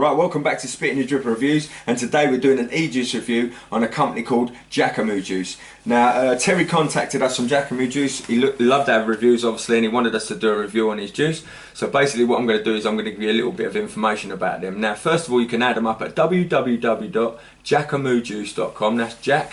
Right, welcome back to Spitting Your Dripper Reviews, and today we're doing an e-juice review on a company called Jackamoo Juice. Now, Terry contacted us from Jackamoo Juice. He loved our reviews, obviously, and he wanted us to do a review on his juice. So basically what I'm going to do is I'm going to give you a little bit of information about them. Now, first of all, you can add them up at www.jackamoojuice.com. That's Jack,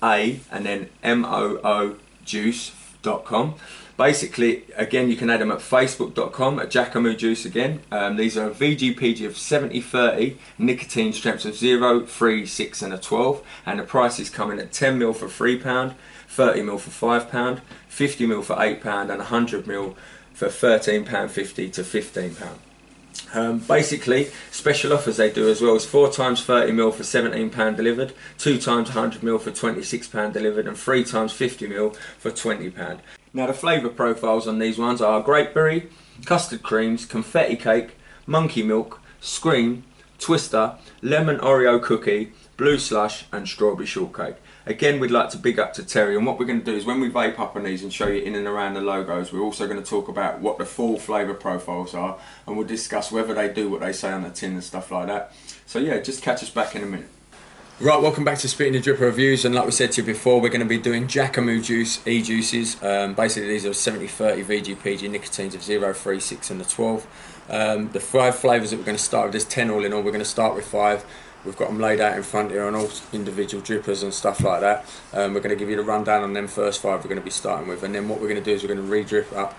A, and then M-O-O juice.com. Basically, again, you can add them at facebook.com at Jackamoo Juice again. These are a VGPG of 70-30, nicotine strengths of 0, 3, 6 and a 12. And the price is coming at 10ml for £3, 30ml for £5, 50ml for £8 and 100ml for £13.50 to £15. Basically, special offers they do as well is 4 times 30ml for £17 delivered, 2 times 100ml for £26 delivered, and 3 times 50ml for £20. Now the flavour profiles on these ones are grapeberry, custard creams, confetti cake, monkey milk, scream, twister, lemon Oreo cookie, blue slush and strawberry shortcake. Again, we'd like to big up to Terry, and what we're going to do is when we vape up on these and show you in and around the logos, we're also going to talk about what the full flavour profiles are, and we'll discuss whether they do what they say on the tin and stuff like that. So yeah, just catch us back in a minute. Right, welcome back to Spitting Your Dripper Reviews, and like we said to you before, we're going to be doing Jackamoo Juice e-juices. Basically these are 70-30 VGPG, nicotines of 0, 3, 6 and a 12. The 5 flavours that we're going to start with, there's 10 all in all, we're going to start with 5. We've got them laid out in front here on all individual drippers and stuff like that. We're going to give you the rundown on them first 5 we're going to be starting with, and then what we're going to do is we're going to re-drip up,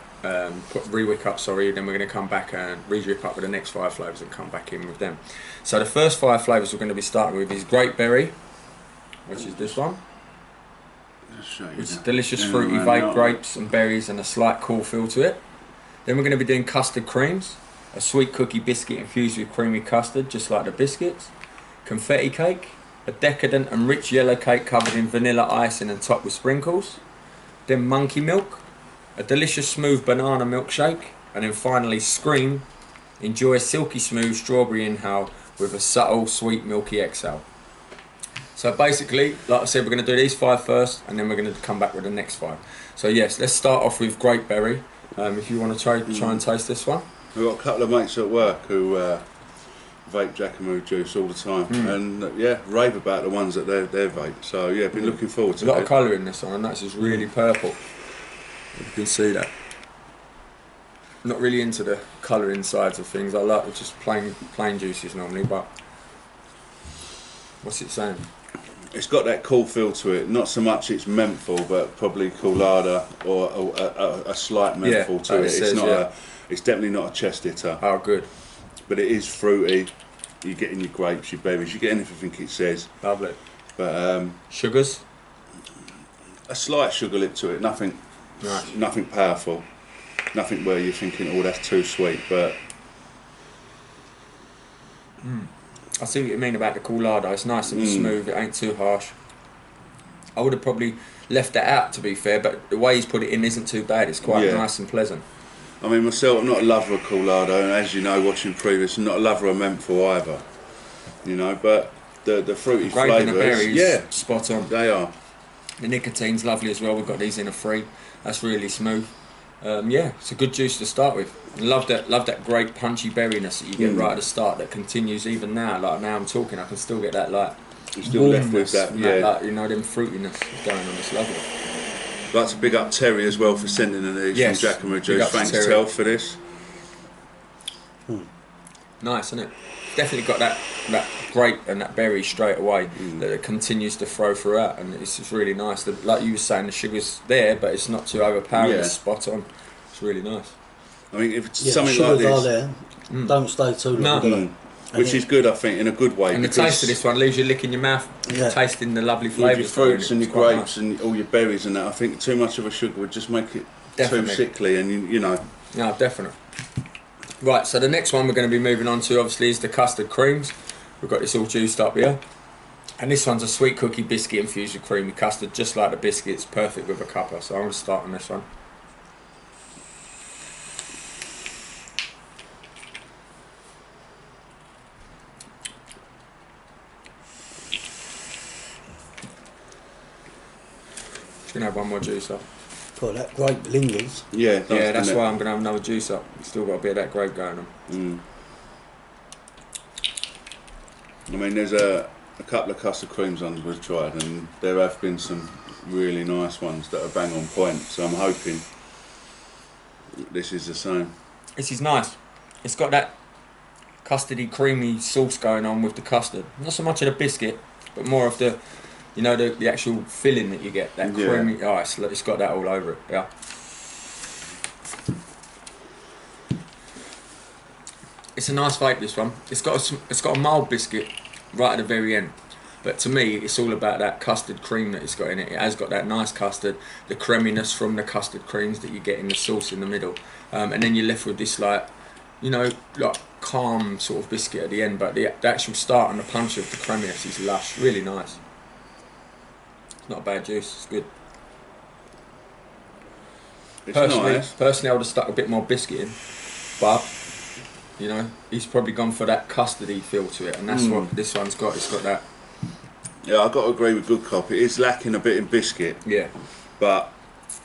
re-wick up, sorry, then we're going to come back and re-drip up with the next 5 flavours and come back in with them. So the first 5 flavours we're going to be starting with is Grapeberry, which is this one. Which is delicious fruity vape grapes and berries and a slight cool feel to it. Then we're going to be doing Custard Creams, a sweet cookie biscuit infused with creamy custard, just like the biscuits. Confetti cake, a decadent and rich yellow cake covered in vanilla icing and topped with sprinkles. Then monkey milk, a delicious smooth banana milkshake, and then finally Scream, enjoy a silky smooth strawberry inhale with a subtle sweet milky exhale. So basically, like I said, we're going to do these 5 first, and then we're going to come back with the next 5. So yes, let's start off with Grapeberry. If you want to try and taste this one. We've got a couple of mates at work who vape Jackamoo Juice all the time, and yeah, rave about the ones that they vape. So yeah, been looking forward to it. A lot of colour in this one, and that's just really purple. You can see that. Not really into the colour insides of things. I like just plain juices normally, but what's it saying? It's got that cool feel to it. Not so much it's menthol, but probably colada or a slight menthol to it. It's not it's definitely not a chest hitter. Oh, good. But it is fruity. You're getting your grapes, your berries, you're getting everything it says. Lovely. But sugars? A slight sugar lip to it. Nothing powerful. Nothing where you're thinking, oh, that's too sweet. But I see what you mean about the colada. It's nice and smooth. It ain't too harsh. I would have probably left that out, to be fair, but the way he's put it in isn't too bad. It's quite nice and pleasant. I mean, myself, I'm not a lover of colada, and as you know, watching previous, I'm not a lover of menthol either. You know, but the fruity flavours, and the berries, spot on. They are. The nicotine's lovely as well. We've got these in a 3. That's really smooth. Yeah, it's a good juice to start with. Love that great punchy berryness that you get right at the start. That continues even now. Like now I'm talking, I can still get that like. You're still left with that, like, you know, them fruitiness going on. It's lovely. I'd like to big up Terry as well for sending in these from Jackamoo Juice. Thanks, Terry, for this. Nice, isn't it? Definitely got that grape and that berry straight away that it continues to throw throughout, and it's just really nice. Like you were saying, the sugar's there, but it's not too overpowering. It's spot on. It's really nice. I mean, if it's something like this, are there. Don't stay too long. Which is good, I think, in a good way. And the taste of this one leaves you licking your mouth, tasting the lovely flavours. With your fruits and your grapes and all your berries and that, I think too much of a sugar would just make it too sickly, and you know. No, definitely. Right, so the next one we're going to be moving on to, obviously, is the Custard Creams. We've got this all juiced up here. And this one's a sweet cookie biscuit infused with creamy custard, just like the biscuits, perfect with a cuppa. So I'm going to start on this one. Just going to have one more juice up. God, that grape lingers. Yeah, that's why I'm going to have another juice up. Still got a bit of that grape going on. I mean, there's a couple of custard creams ones we've tried, and there have been some really nice ones that are bang on point. So I'm hoping this is the same. This is nice. It's got that custardy, creamy sauce going on with the custard. Not so much of the biscuit, but more of the, you know, the actual filling that you get. That creamy. Oh, it's got that all over it. Yeah. It's a nice vape, this one. It's got a mild biscuit right at the very end, but to me it's all about that custard cream that it's got in it. It has got that nice custard, the creaminess from the custard creams that you get in the sauce in the middle, and then you're left with this, like, you know, like calm sort of biscuit at the end, but the actual start and the punch of the creaminess is lush. Really nice. It's not a bad juice. It's good. It's nice. Personally, I would have stuck a bit more biscuit in, but you know, he's probably gone for that custardy feel to it, and that's what this one's got. It's got that. Yeah, I've got to agree with Good Cop. It is lacking a bit in biscuit. Yeah. But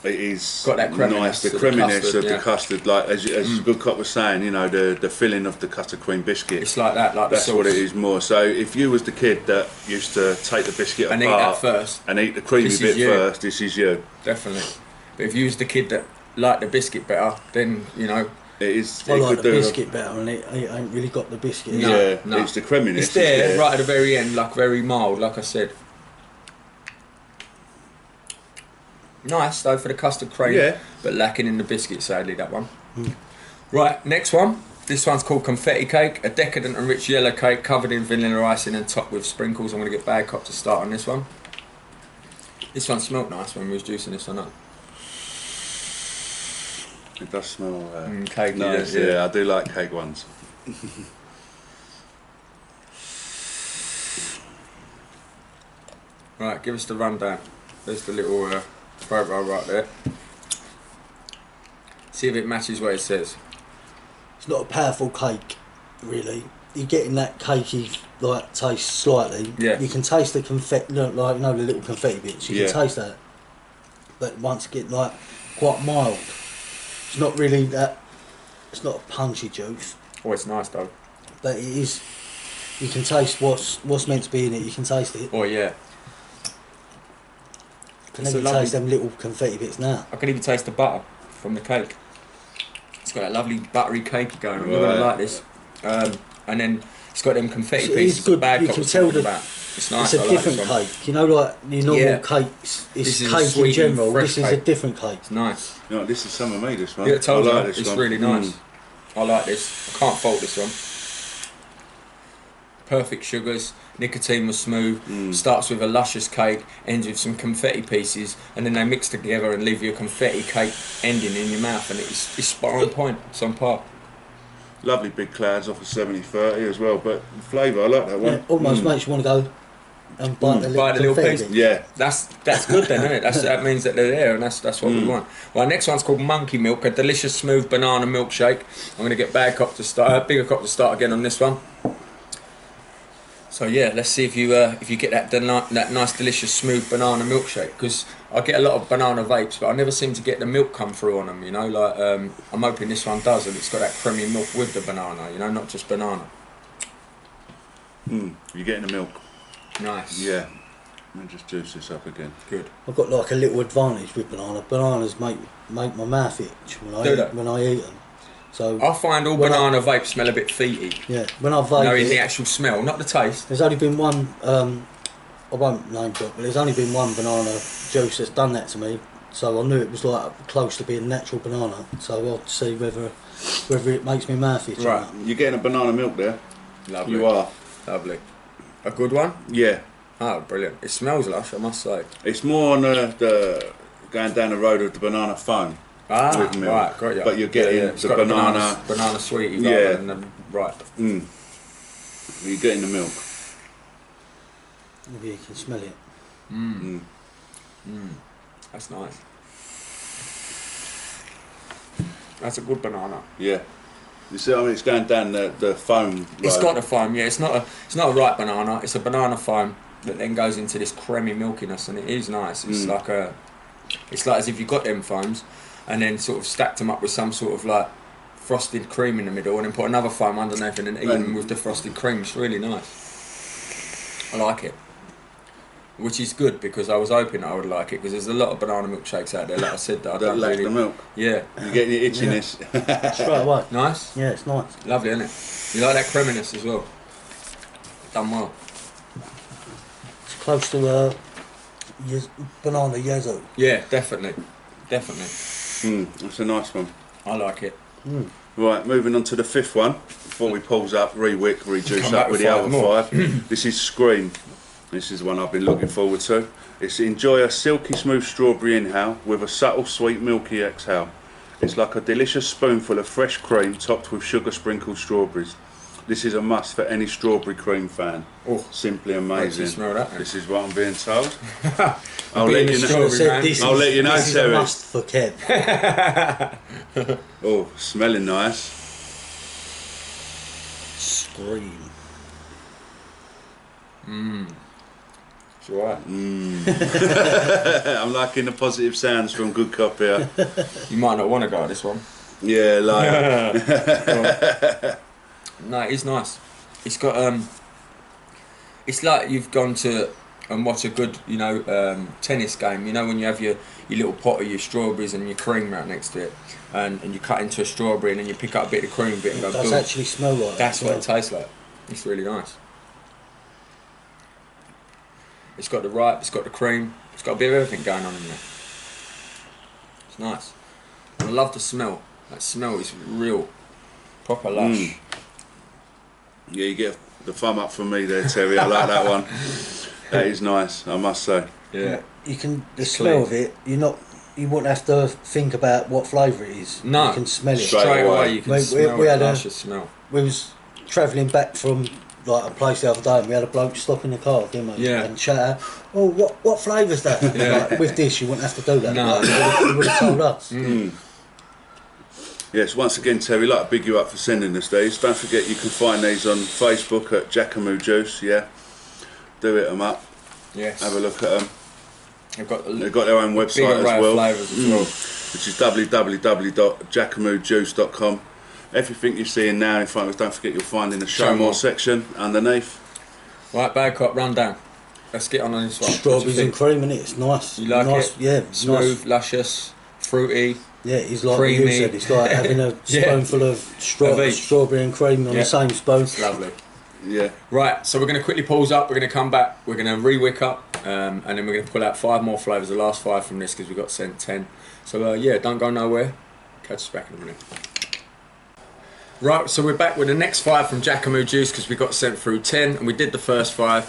it is got that nice. The creaminess of the custard, like as Good Cop was saying, you know, the filling of the custard cream biscuit. It's like that, like that's the sauce. what it is more. So if you was the kid that used to take the biscuit and apart eat that first, and eat the creamy bit first, this is you. Definitely. But if you was the kid that liked the biscuit better, then you know. It is. I like the biscuit better, and it ain't really got the biscuit. No, it's the creaminess. It's there, right at the very end, like very mild, like I said. Nice though for the custard cream, but lacking in the biscuit, sadly, that one. Right, next one. This one's called Confetti Cake, a decadent and rich yellow cake covered in vanilla icing and topped with sprinkles. I'm going to get Bad Cop to start on this one. This one smelled nice when we was juicing this one up. It does smell cakey, nice. Yeah, I do like cake ones. Right, give us the rundown. There's the little photo right there. See if it matches what it says. It's not a powerful cake, really. You're getting that cakey like taste slightly. Yeah. You can taste the confetti, like, you know, the little confetti bits. You can taste that, but once again, like, quite mild. It's not really that. It's not a punchy juice. Oh, it's nice though. But it is. You can taste what's meant to be in it. You can taste it. Oh yeah. You can even taste them little confetti bits now. I can even taste the butter from the cake. It's got that lovely buttery cake going on. You're gonna like this. And then it's got them confetti pieces. It's good. Bad You can tell that it's nice. it's a different cake. You know, like your normal cakes. It's cake in general. This is a different cake. It's nice. No, this is some of me. This one. Yeah, I told you. Like this it's one. really nice. I like this. I can't fault this one. Perfect sugars. Nicotine was smooth. Starts with a luscious cake, ends with some confetti pieces, and then they mix together and leave you a confetti cake ending in your mouth, and it's spot on point. It's on par. Lovely big clouds off of 70/30 as well, but flavour, I like that one. Yeah, almost makes you want to go and bite the little piece. bit. Yeah, that's good then, isn't it? That means that they're there, and that's what we want. Well, next one's called Monkey Milk, a delicious smooth banana milkshake. I'm going to get Bigger Cop to start again on this one. So yeah, let's see if you get that nice delicious smooth banana milkshake, because I get a lot of banana vapes, but I never seem to get the milk come through on them. You know, like I'm hoping this one does, and it's got that creamy milk with the banana. You know, not just banana. You're getting the milk. Nice. Yeah. Let me just juice this up again. Good. I've got like a little advantage with banana. Bananas make my mouth itch when I eat them. So I find all banana vapes smell a bit feety. Yeah, when I vape, no, in the actual smell, not the taste. There's only been one. I won't name drop, but there's only been one banana juice that's done that to me. So I knew it was like close to being natural banana. So I'll see whether it makes me mouth itch. Right, you're getting a banana milk there. Lovely. You are. Lovely. A good one? Yeah. Oh, brilliant. It smells lush, I must say. It's more on the going down the road of the banana foam. With milk. Right, got you. But you're getting the banana sweetie rather than right. You're getting the milk. Maybe you can smell it. That's nice. That's a good banana. Yeah. You see, I mean, it's going down the foam. It's got the foam, yeah. It's not a ripe banana. It's a banana foam that then goes into this creamy milkiness, and it is nice. It's it's like as if you got them foams, and then sort of stacked them up with some sort of like frosted cream in the middle, and then put another foam underneath, and then eat them with the frosted cream. It's really nice. I like it. Which is good because I was hoping I would like it because there's a lot of banana milkshakes out there, like I said, that I don't lack really... the milk. Yeah. You're getting your itchiness. Straight away. Nice? Yeah, it's nice. Lovely, isn't it? You like that creaminess as well? Done well. It's close to banana yazoo. Yeah, definitely. Definitely. That's a nice one. I like it. Right, moving on to the 5th one. Before we pause up, re-wick, rejuice Come up back with with the five other more. 5. This is Scream. This is the one I've been looking forward to. It's enjoy a silky smooth strawberry inhale with a subtle sweet milky exhale. It's like a delicious spoonful of fresh cream topped with sugar sprinkled strawberries. This is a must for any strawberry cream fan. Oh, simply wait till amazing. you smell that, then. This is what I'm being told. I'll let you know. I'll let you know, this is a Terry. must for Kev. Oh, smelling nice. Scream. It's alright. I'm liking the positive sounds from Good Cop here. You might not want to go at this one. Yeah, like No, it's nice. It's got it's like you've gone to and watch a good, you know, tennis game. You know when you have your little pot of your strawberries and your cream right next to it, and you cut into a strawberry and then you pick up a bit of the cream bit and go It does boom. actually smell like that. That's what it tastes like. It's really nice. It's got the ripe, it's got the cream, it's got a bit of everything going on in there. It's nice. And I love the smell. That smell is real. Proper lush. yeah, you get the thumb up from me there, Terry. I like that one. That is nice, I must say. Yeah. You can the It's smell clean. of it. You wouldn't have to think about what flavour it is. No. You can smell it. Straight away. you can We smell had the a- luscious smell. We was travelling back from like a place the other day, and we had a bloke stop in the car, didn't we? Yeah. And shout out, "Oh, what flavour's that?" Yeah. Like, with this, you wouldn't have to do that. No. Like, he would have told us. Yes, once again, Terry, I'd like to big you up for sending us these. Don't forget you can find these on Facebook at Jackamoo Juice, yeah. Do hit them up, Yes. have a look at them. They've got They've got their own big website array as of well, flavours as well. which is www.jackamoojuice.com. Everything you're seeing now in front of us, don't forget you'll find in the show more section underneath. Right, bad cop, run down. Let's get on this one. Strawberries and cream in it. It's nice. You like nice, it? Yeah, it's Smooth, nice. luscious, fruity. Yeah, it's like creamy. what you said. It's like having a Yeah. spoonful of Of each. strawberry and cream on Yeah. the same spoon. It's lovely. Yeah. Right, so we're going to quickly pause up, we're going to come back, we're going to re-wick up, and then we're going to pull out 5 more flavours, the last 5 from this because we got sent 10. So yeah, don't go nowhere. Catch us back in a minute. Right, so we're back with the next 5 from Jackamoo Juice because we got sent through 10 and we did the first 5.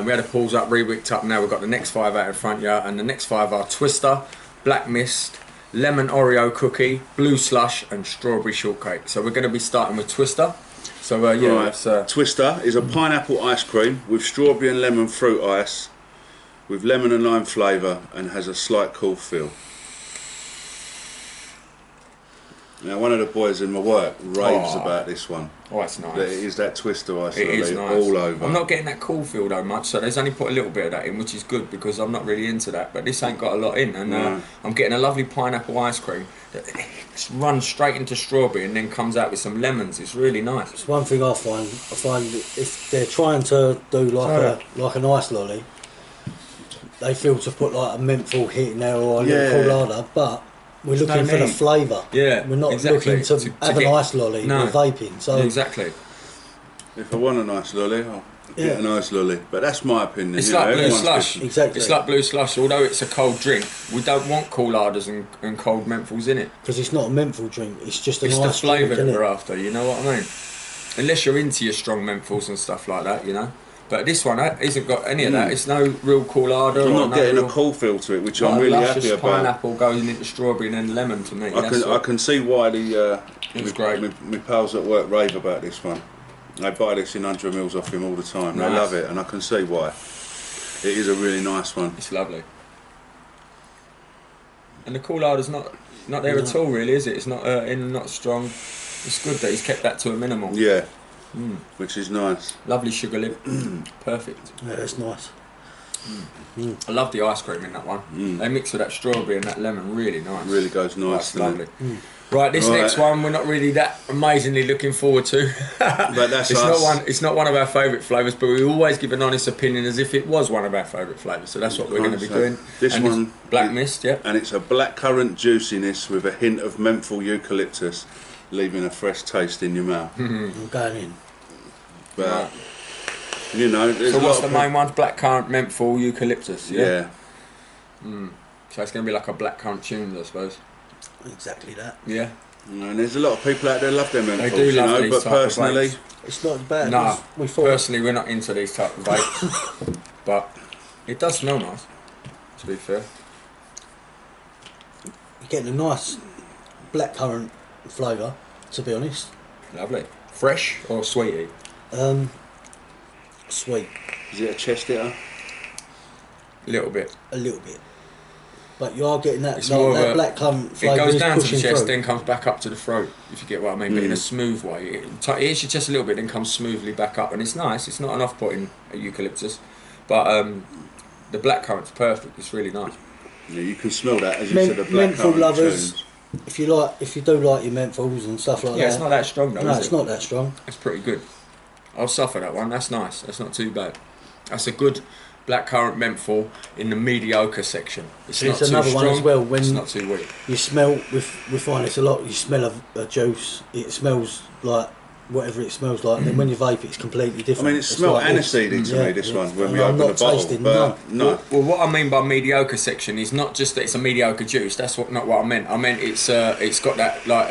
We had a pause up, re-wicked up, now we've got the next 5 out in front here, and the next 5 are Twister, Black Mist, Lemon Oreo Cookie, Blue Slush and Strawberry Shortcake. So we're going to be starting with Twister. So yeah, Right. let's, Twister is a pineapple ice cream with strawberry and lemon fruit ice with lemon and lime flavour and has a slight cool feel. Now one of the boys in my work raves about this one. oh, it's nice. That it is that Twister ice It is nice. all over. I'm not getting that cool feel though much, so there's only put a little bit of that in, which is good because I'm not really into that. But this ain't got a lot in, and I'm getting a lovely pineapple ice cream that runs straight into strawberry and then comes out with some lemons. It's really nice. It's one thing I find that if they're trying to do like an ice lolly, they feel to put like a menthol hit in there or a little colada, but we're looking for the flavour. Yeah, we're not exactly. looking to have an ice lolly or vaping. So exactly. If I want a nice lolly, I'll get a nice lolly. But that's my opinion. It's you know, like blue everyone's slush. different. Exactly. It's like blue slush. Although it's a cold drink, we don't want coladas and cold menthols in it. because it's not a menthol drink, it's just an It's the ice drink, flavour that isn't we're it? after. You know what I mean? Unless you're into your strong menthols and stuff like that, you know. But this one isn't got any of that. It's no real colada. I'm or not no getting real, a cool feel to it, which like I'm really luscious happy about. pineapple goes into strawberry and then lemon to me. I can see why the It was great. my pals at work rave about this one. They buy this in 100ml off him all the time. They Nice. love it, and I can see why. It is a really nice one. It's lovely. And the colada's not there at all, really, is it? It's not not strong. It's good that he's kept that to a minimum. Yeah, which is nice. Lovely sugar lip. Perfect. Yeah, it's nice. I love the ice cream in that one. They mix with that strawberry and that lemon, really nice. Really goes nice. That's lovely. Right, this next one we're not really that amazingly looking forward to. But that's it's not one of our favourite flavours, but we always give an honest opinion as if it was one of our favourite flavours. So that's what we're going to be doing. This and one, black mist, yeah. And it's a blackcurrant juiciness with a hint of menthol eucalyptus, leaving a fresh taste in your mouth. I'm going in. But you know, there's so a what's lot the main ones? Blackcurrant, menthol, eucalyptus. Yeah. So it's going to be like a blackcurrant tunes, I suppose. Exactly that. Yeah. And there's a lot of people out there love their menthols, They do love you know, these but type of personally, vapes. It's not as bad No, as we thought. personally we're not into these type of vapes, but it does smell nice, to be fair. You're getting a nice blackcurrant flavour, to be honest. Lovely. Fresh or sweety? Sweet. is it a chest hitter? A little bit. A little bit. But you are getting that, It's like, more of that a- blackcurrant It flavour goes is down to the pushing chest, through. then comes back up to the throat, if you get what I mean, but in a smooth way. It hits your chest a little bit, then comes smoothly back up, and it's nice. It's not an off-putting eucalyptus, but the blackcurrant's perfect. It's really nice. Yeah, you can smell that, as you said, the Menthol blackcurrant lovers, tunes. if you do like your menthols and stuff like Yeah, that. it's not that strong though, No, is it's it? not that strong. It's pretty good. I'll suffer that one. That's nice. That's not too bad. That's a good blackcurrant menthol in the mediocre section. It's not It's too another strong. one as well. When It's not too weak. you smell, we find this a lot. You smell a juice. It smells like whatever it smells like. Then when you vape, it's completely I different. mean, it It's smelled like this. aniseedy to Yeah, me, this yeah. one, when And we I'm opened the not bottle. tasting But none. no. Well, what I mean by mediocre section is not just that it's a mediocre juice. That's not what I meant. I meant it's got that like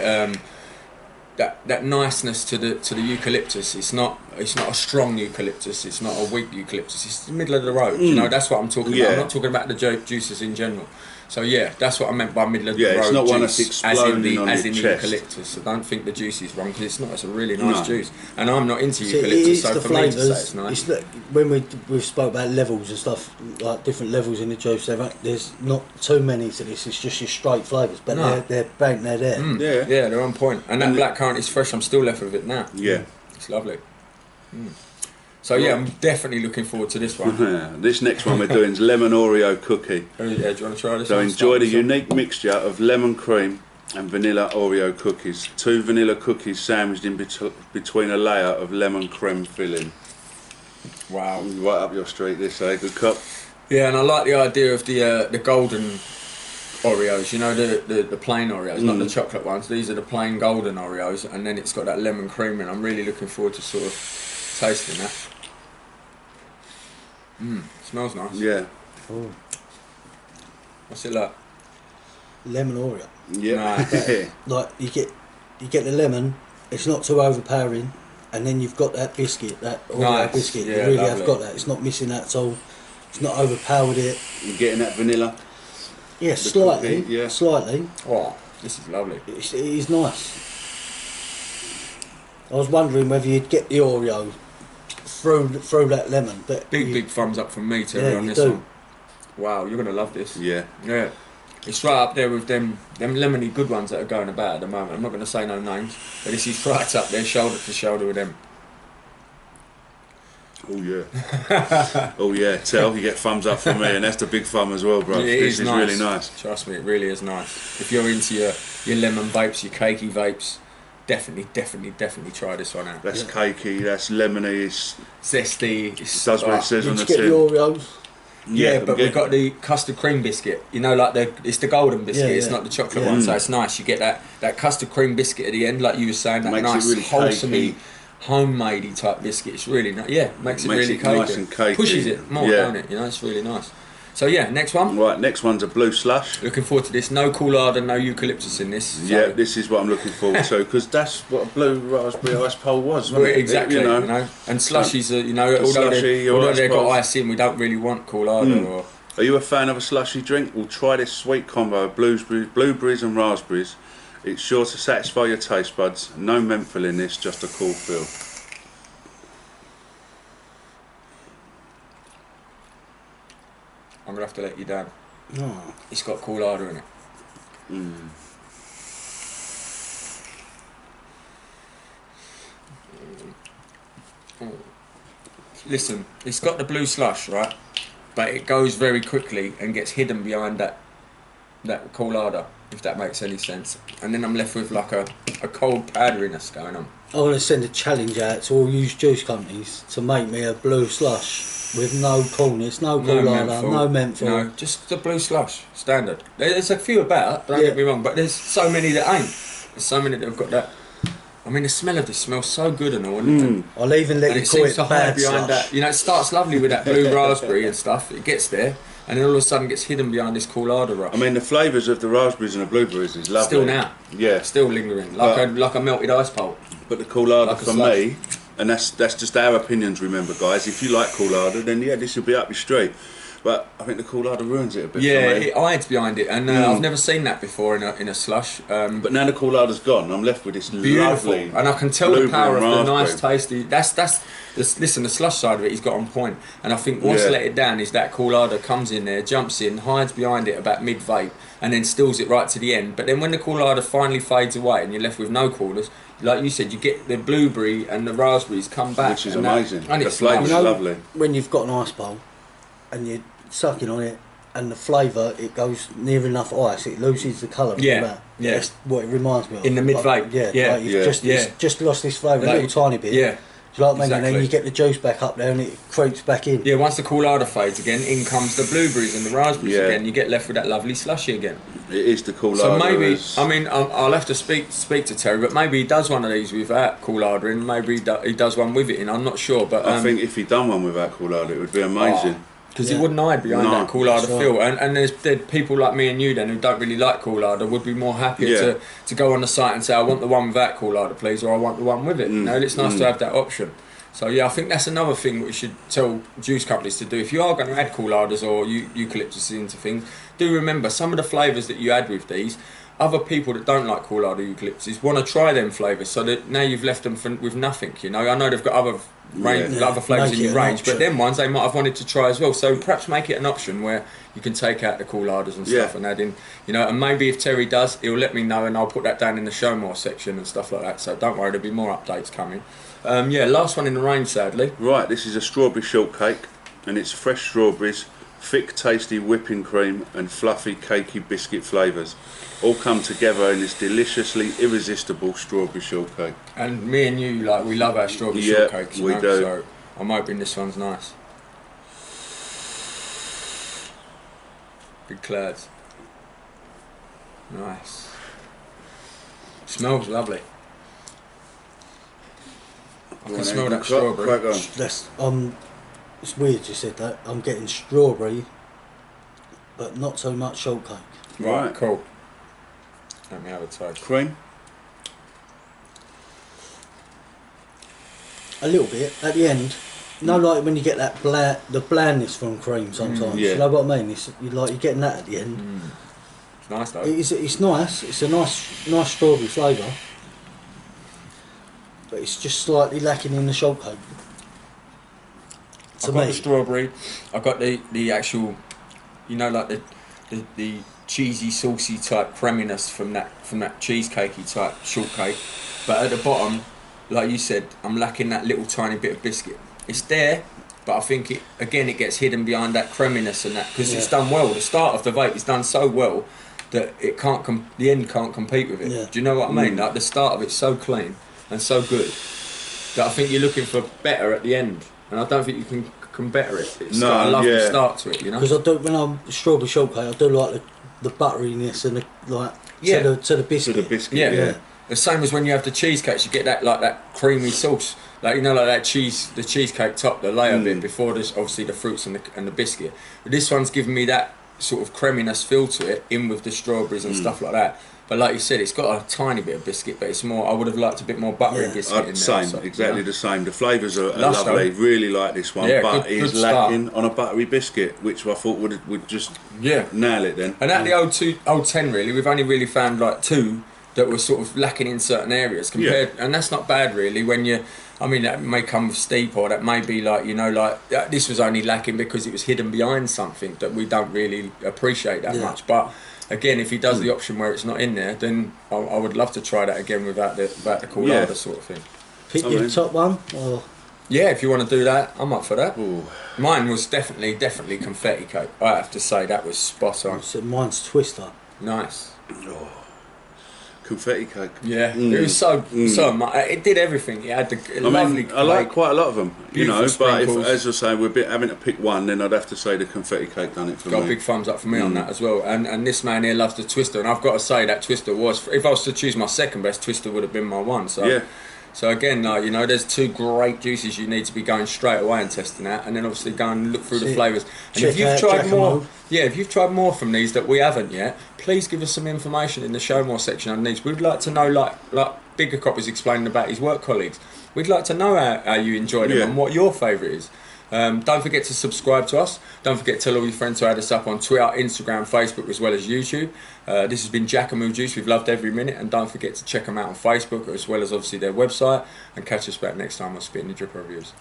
that niceness to the eucalyptus. It's not a strong eucalyptus. It's not a weak eucalyptus. It's the middle of the road. You know, that's what I'm talking about. I'm not talking about the juices in general. So yeah, that's what I meant by middle of the road. it's not juice, one that's exploding on as your in the chest. eucalyptus. So don't think the juice is wrong, because it's not. It's a really nice No. juice, and I'm not into See, eucalyptus. it's So the for me to say flavours. it's nice. It's the, when we spoke about levels and stuff, like different levels in the juice. There's not too many to this. It's just your straight flavours, but No. they're bang, they're there. Yeah. Yeah, they're on point. And that blackcurrant is fresh. I'm still left with it now. Yeah. It's lovely. So yeah, I'm definitely looking forward to this one. This next one we're doing is lemon Oreo cookie. Oh, yeah, do you want to try this So one? enjoy the Start with unique mixture of lemon cream and vanilla Oreo cookies. 2 vanilla cookies sandwiched in between a layer of lemon creme filling. some. Wow. Right up your street, this, good cup. Yeah, and I like the idea of the golden Oreos. You know, the plain Oreos, not the chocolate ones. These are the plain golden Oreos, and then it's got that lemon cream in. I'm really looking forward to sort of tasting that. Smells nice. Yeah. Oh, What's it like? lemon Oreo. Yeah. Nice. Like you get the lemon. It's not too overpowering, and then you've got that biscuit, that Oreo Nice. biscuit. Yeah, you really lovely. have got that. It's not missing that at all. It's not overpowered it. You're getting that vanilla. Yeah, slightly. cookie, yeah. Slightly. Oh, this is lovely. It is nice. I was wondering whether you'd get the Oreo through that lemon, but Big thumbs up from me, Terry, Yeah, on you this do. one. Wow, you're gonna love this. Yeah. Yeah. It's right up there with them lemony good ones that are going about at the moment. I'm not going to say no names, but this is right up there, shoulder to shoulder with them. Oh yeah. Oh yeah. Tell you get thumbs up from me, and that's the big thumb as well, bro. It This is nice. really nice. Trust me, it really is nice. If you're into your lemon vapes, your cakey vapes, definitely try this one out. That's cakey. That's lemony. It's, Zesty. it does what it says on did the you get the tin. Oreos? Yeah, but we we've got the custard cream biscuit. You know, like it's the golden biscuit. Yeah, It's yeah. not the chocolate Yeah. one, so it's nice. You get that custard cream biscuit at the end, like you were saying. That Makes it nice, really wholesome, cakey. homemadey type biscuit. It's really nice. Yeah, makes it Makes really it cakey. nice and cakey. Pushes it more, Yeah. don't it? You know, it's really nice. So yeah, next one. Right, next one's a blue slush. Looking forward to this. No coolard and no eucalyptus in this. So Yeah, this is what I'm looking forward to, because that's what a blue raspberry ice pole was, wasn't it? exactly. You know. And slushies are, you know, slushy or although ice they've got balls. ice in, we don't really want coolard or. Are you a fan of a slushy drink? Well, try this sweet combo of blueberries and raspberries. It's sure to satisfy your taste buds. No menthol in this, just a cool feel. I'm gonna have to let you down. Oh. It's got coolard in it. Listen, it's got the blue slush, right? but it goes very quickly and gets hidden behind that colada, if that makes any sense. And then I'm left with like a cold powderiness going on. I want to send a challenge out to all used juice companies to make me a blue slush with no coolness, no colada, no menthol. No, just the blue slush, standard. There's a few about, don't get me wrong, but there's so many that ain't. There's so many that have got that. I mean, the smell of this smells so good and all. And I'll even let you call it bad behind slush. that. You know, it starts lovely with that blue raspberry and stuff. It gets there, and then all of a sudden gets hidden behind this colada rush. I mean, the flavours of the raspberries and the blueberries is lovely. Still now. Yeah. Still lingering, like a melted ice pulp. But the colada Like a for slush. me, and that's just our opinions, remember, guys. If you like colada, then yeah, this will be up your street. But I think the colada ruins it a bit. Yeah, for me. it hides behind it, and I've never seen that before in a slush. But now the colada's gone, I'm left with this Beautiful, lovely, and I can tell the power of blueberry the and nice, tasty. Listen, the slush side of it, he's got on point, and I think once Yeah. let it down is that colada comes in there, jumps in, hides behind it about mid vape, and then stills it right to the end. But then when the colada finally fades away and you're left with no coolers, like you said, you get the blueberry and the raspberries come back, which is and amazing. and The it's flavour's lovely. lovely. When you've got an ice bowl and you're sucking on it, and the flavour, it goes near enough ice, it loses the colour. Yeah, of that. yeah. That's what it reminds me of. In the mid-vape, Like, yeah, like you've just lost this flavour a Like, little tiny bit. Yeah. Do you like what I mean? And Exactly. then you get the juice back up there and it creeps back in. Yeah, once the colada fades again, in comes the blueberries and the raspberries Yeah. again. You get left with that lovely slushy again. It is the colada. So maybe, is- I mean, I'll have to speak to Terry, but maybe he does one of these without colada in. Maybe he does one with it in. I'm not sure, but I think if he'd done one without colada, it would be amazing. because Yeah. he wouldn't hide behind No, that colada that's right. feel, and there's people like me and you then who don't really like colada would be more happy Yeah. to go on the site and say I want the one without colada, please, or I want the one with it. You know, it's nice to have that option. So yeah, I think that's another thing we should tell juice companies to do. If you are going to add cooladas or eucalyptus into things, do remember some of the flavours that you add with these. Other people that don't like coolada eucalyptus want to try them flavours, so that now you've left them with nothing. You know, I know they've got other other flavours Make in it your an range, but option. them ones they might have wanted to try as well. So perhaps make it an option where you can take out the cooladas and stuff and add in, you know. And maybe if Terry does, he'll let me know, and I'll put that down in the show more section and stuff like that. So don't worry, there'll be more updates coming. Yeah, last one in the range, sadly. Right, this is a strawberry shortcake, and it's fresh strawberries, thick tasty whipping cream and fluffy cakey biscuit flavours all come together in this deliciously irresistible strawberry shortcake. And me and you, like, we love our strawberry Yeah, shortcakes, you we know, do. so I'm hoping this one's nice. Big clouds. Nice. Smells lovely. I can smell that strawberry. Crack on. That's it's weird you said that. I'm getting strawberry, but not so much shortcake. Right, cool. Let me have a taste. Cream. A little bit at the end. No, like when you get that the blandness from cream sometimes. yeah. You know what I mean? You're getting that at the end. It's nice though. It's nice. It's a nice strawberry flavour, but it's just slightly lacking in the shortcake. I've got the strawberry. I've got the actual, you know, like the cheesy, saucy type creaminess from that cheesecakey type shortcake. But at the bottom, like you said, I'm lacking that little tiny bit of biscuit. It's there, but I think it gets hidden behind that creaminess and that, because it's done well. The start of the vape is done so well that it can't the end can't compete with it. Yeah. Do you know what I mean? Like the start of it's so clean and so good that I think you're looking for better at the end, and I don't think you can better it. It's got a lovely start to it, you know. Because when I'm strawberry shortcake, I do like the butteriness and to the biscuit. To the biscuit, Yeah. yeah. The same as when you have the cheesecakes, you get that creamy sauce, like, you know, like the cheesecake top, the layer bit before there's obviously the fruits and the biscuit. But this one's giving me that sort of creaminess feel to it, in with the strawberries and stuff like that. But like you said, it's got a tiny bit of biscuit, but it's more. I would have liked a bit more buttery biscuit in there. Same, so, exactly you know. the same. The flavours are Lush, lovely. though. Really like this one, Yeah, but good it's start. lacking on a buttery biscuit, which I thought would just nail it then. And at the old 10, really, we've only really found like two that were sort of lacking in certain areas compared, and that's not bad really. When you, I mean, that may come with steep, or that may be like, you know, like this was only lacking because it was hidden behind something that we don't really appreciate that much. But again, if he does the option where it's not in there, then I would love to try that again without the colada sort of thing. Pick your top one, or Yeah, if you want to do that, I'm up for that. Ooh. Mine was definitely confetti cake. I have to say that was spot on. So mine's Twister. Nice. Oh. Confetti cake. Yeah, it was so much. It did everything. It had the lovely. I like quite a lot of them, you know. Beautiful But if, sprinkles. as I say, we're having to pick one, then I'd have to say the confetti cake done it for Got me. a big thumbs up for me on that as well. And this man here loves the Twister, and I've got to say that Twister was. If I was to choose my second best, Twister would have been my one. So Yeah. So again, you know, there's two great juices you need to be going straight away and testing out, and then obviously go and look through the flavours. And if you've tried more, if you've tried more from these that we haven't yet, please give us some information in the show more section underneath. We'd like to know, like Bigger Cop was explaining about his work colleagues. We'd like to know how you enjoy them and what your favourite is. Don't forget to subscribe to us. Don't forget to tell all your friends to add us up on Twitter, Instagram, Facebook, as well as YouTube. This has been Jackamoo Juice. We've loved every minute, and don't forget to check them out on Facebook, as well as obviously their website, and catch us back next time on Spitting the Dripper Reviews.